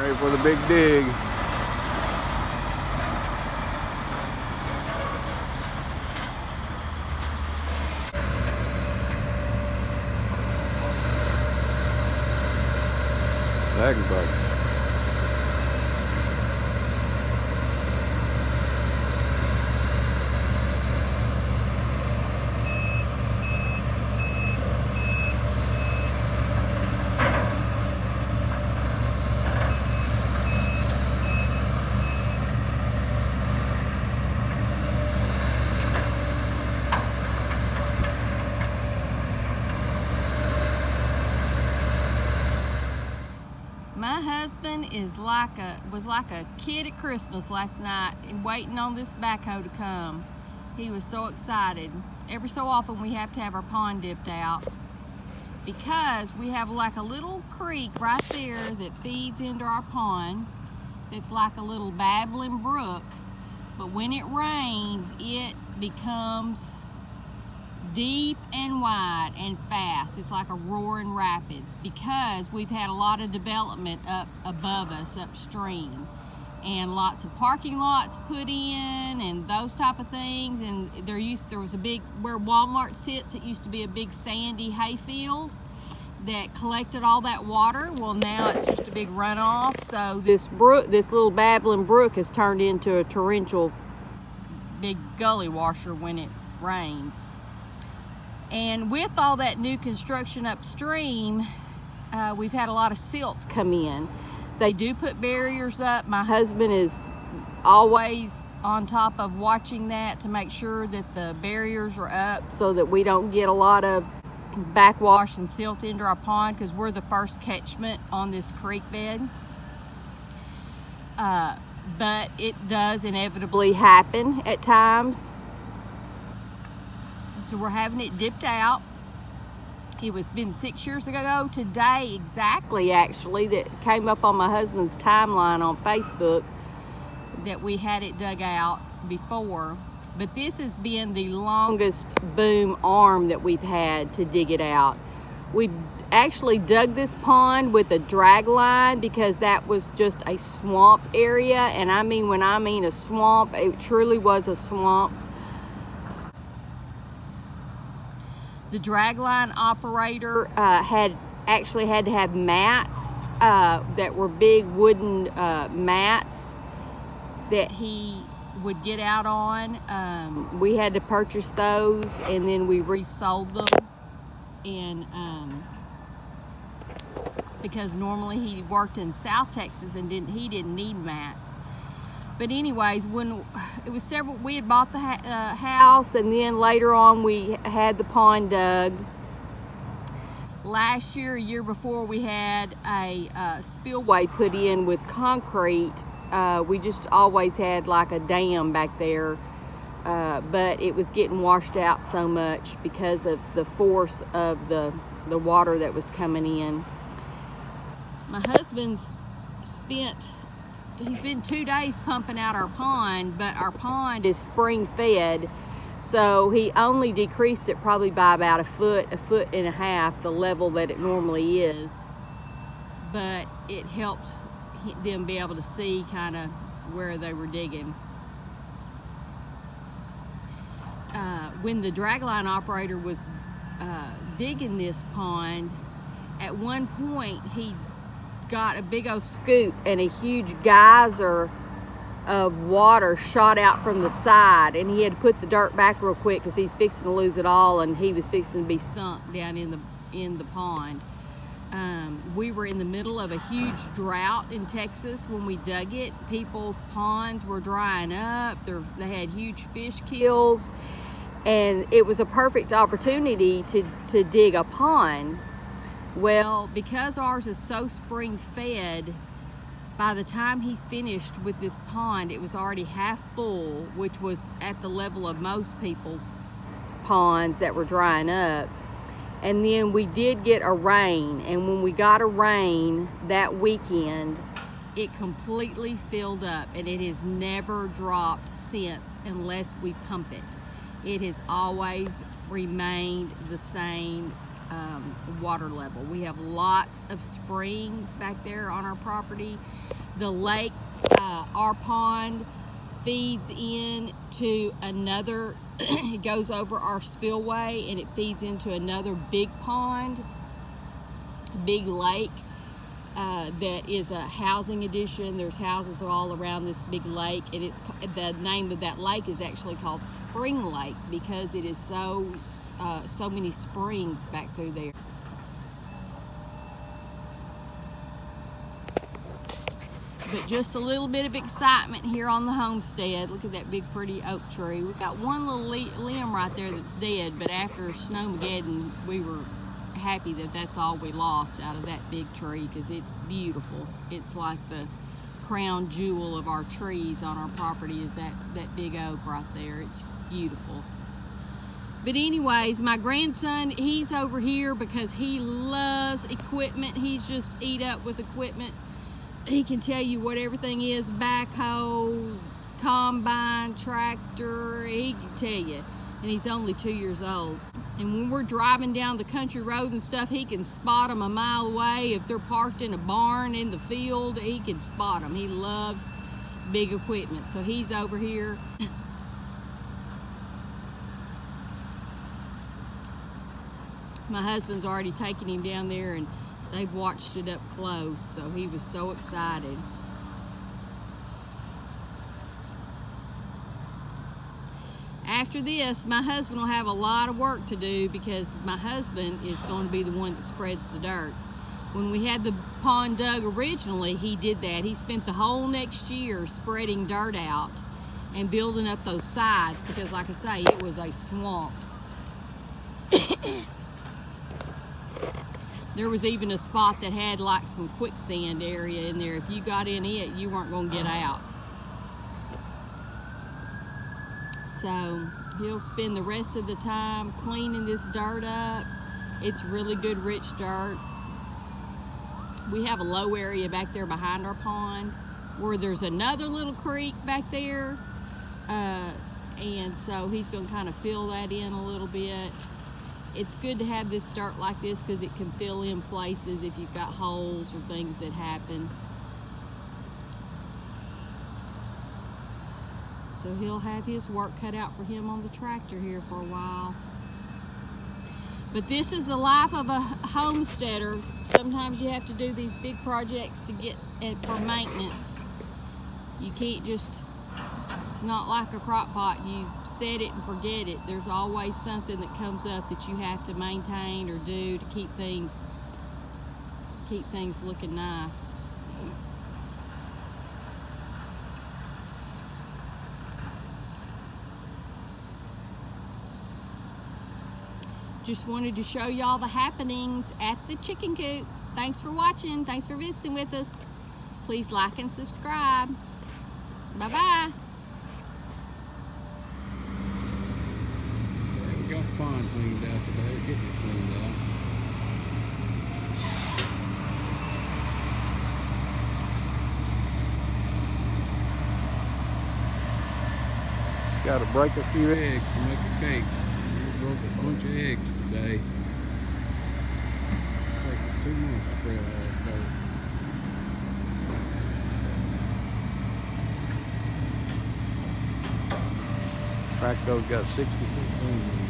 Ready for the big dig. Dragon bug. My husband was like a kid at Christmas last night and waiting on this backhoe to come. He was so excited. Every so often we have to have our pond dipped out because we have like a little creek right there that feeds into our pond. It's like a little babbling brook, but when it rains it becomes deep and wide and fast. It's like a roaring rapids because we've had a lot of development up above us upstream, and lots of parking lots put in and those type of things. And there was a big, where Walmart sits, it used to be a big sandy hayfield that collected all that water. Well, now it's just a big runoff. So this brook, this little babbling brook, has turned into a torrential big gully washer when it rains. And with all that new construction upstream, we've had a lot of silt come in. They do put barriers up. My husband is always on top of watching that to make sure that the barriers are up so that we don't get a lot of backwash and silt into our pond, because we're the first catchment on this creek bed. But it does inevitably happen at times. So we're having it dipped out. It was been 6 years ago today exactly, actually, that came up on my husband's timeline on Facebook that we had it dug out before. But this has been the longest boom arm that we've had to dig it out. We actually dug this pond with a drag line because that was just a swamp area. And I mean, when I mean a swamp, it truly was a swamp. The dragline operator had to have mats that were big wooden mats that he would get out on. We had to purchase those, and then we resold them. And because normally he worked in South Texas and he didn't need mats. But anyways, when it was we had bought the house, and then later on we had the pond dug. Last year, a year before, we had a spillway put in with concrete. We just always had like a dam back there, but it was getting washed out so much because of the force of the water that was coming in. My husband's he's been 2 days pumping out our pond, but our pond is spring fed, so he only decreased it probably by about a foot and a half, the level that it normally is. But it helped them be able to see kind of where they were digging. When the dragline operator was digging this pond, at one point he got a big old scoop and a huge geyser of water shot out from the side, and he had to put the dirt back real quick because he's fixing to lose it all, and he was fixing to be sunk down in the pond. We were in the middle of a huge drought in Texas when we dug it. People's ponds were drying up. They had huge fish kills, and it was a perfect opportunity to dig a pond. Well, because ours is so spring fed, by the time he finished with this pond, it was already half full, which was at the level of most people's ponds that were drying up. And then we did get a rain, and when we got a rain that weekend, it completely filled up, and it has never dropped since unless we pump it. It has always remained the same water level. We have lots of springs back there on our property. The lake, our pond, feeds into another, it goes over our spillway and it feeds into another big pond, big lake. That is a housing addition. There's houses all around this big lake, and it's the name of that lake is actually called Spring Lake because it is so many springs back through there. But just a little bit of excitement here on the homestead. Look at that big pretty oak tree. We've got one little limb right there that's dead, but after Snowmageddon we were happy that that's all we lost out of that big tree because it's beautiful. It's like the crown jewel of our trees on our property is that big oak right there. It's beautiful. But anyways, my grandson, he's over here because he loves equipment. He's just eat up with equipment. He can tell you what everything is: backhoe, combine, tractor, he can tell you. And he's only 2 years old. And when we're driving down the country roads and stuff, he can spot them a mile away. If they're parked in a barn in the field, he can spot them. He loves big equipment. So he's over here. My husband's already taken him down there and they've watched it up close. So he was so excited. After this, my husband will have a lot of work to do because my husband is going to be the one that spreads the dirt. When we had the pond dug originally, he did that. He spent the whole next year spreading dirt out and building up those sides because, like I say, it was a swamp. There was even a spot that had like some quicksand area in there. If you got in it, you weren't going to get out. So he'll spend the rest of the time cleaning this dirt up. It's really good, rich dirt. We have a low area back there behind our pond where there's another little creek back there. And so he's going to kind of fill that in a little bit. It's good to have this dirt like this because it can fill in places if you've got holes or things that happen. So he'll have his work cut out for him on the tractor here for a while. But this is the life of a homesteader. Sometimes you have to do these big projects to get for maintenance. You can't just, it's not like a crock pot. You set it and forget it. There's always something that comes up that you have to maintain or do to keep things looking nice. Just wanted to show y'all the happenings at the chicken coop. Thanks for watching. Thanks for visiting with us. Please like and subscribe. Bye-bye. Yeah, we got the pond cleaned out today. Getting it cleaned out. Got to break a few eggs to make a cake. We broke a bunch of eggs today. Takes 2 months to spread all that coat. Tracto's got 62 things.